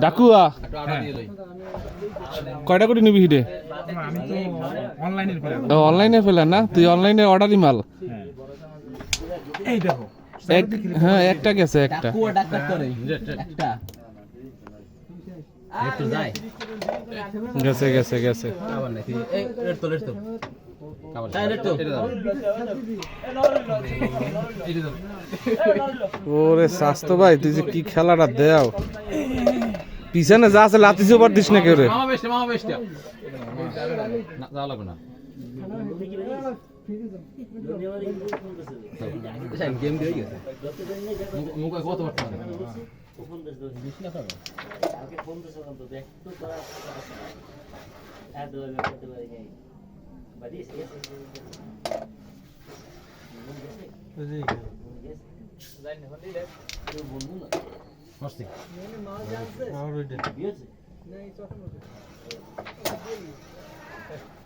ডাকুয়া কয়টা করে নিবি হিটে? আমি তো অনলাইনে অনলাইনে ফেলেন না? তুই অনলাইনে অর্ডারই মাল। এই দেখো হ্যাঁ একটা গেছে একটা। গেছে গেছে গেছে। ওরে স্বাস্থ্য ভাই তুই যে কি খেলাটা দেও, পিছনে যা আছে লাতি চোপার দিস না কেউ রে।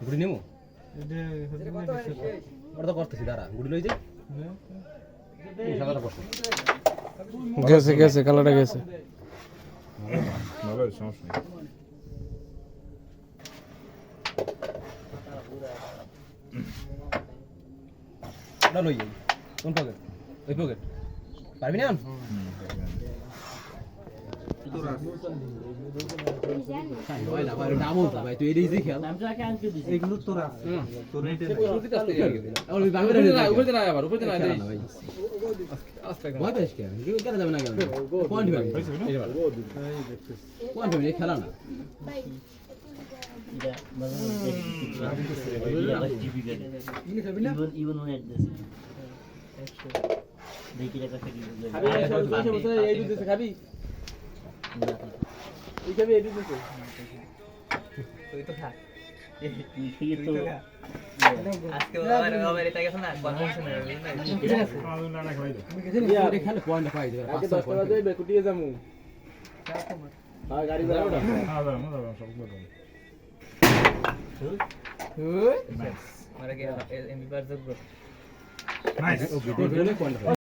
গুড়ি নেবো ওটা তো করতেছি দাঁড়া গুড়ি লই যাই গেছে গেছে কালারটা গেছে। ওটা লই যাই কোন পকেট? ওই পকেট পারবি না? ভাই তুই এটাই দেখে এগুলো তোরা তোর খেলা না নাইস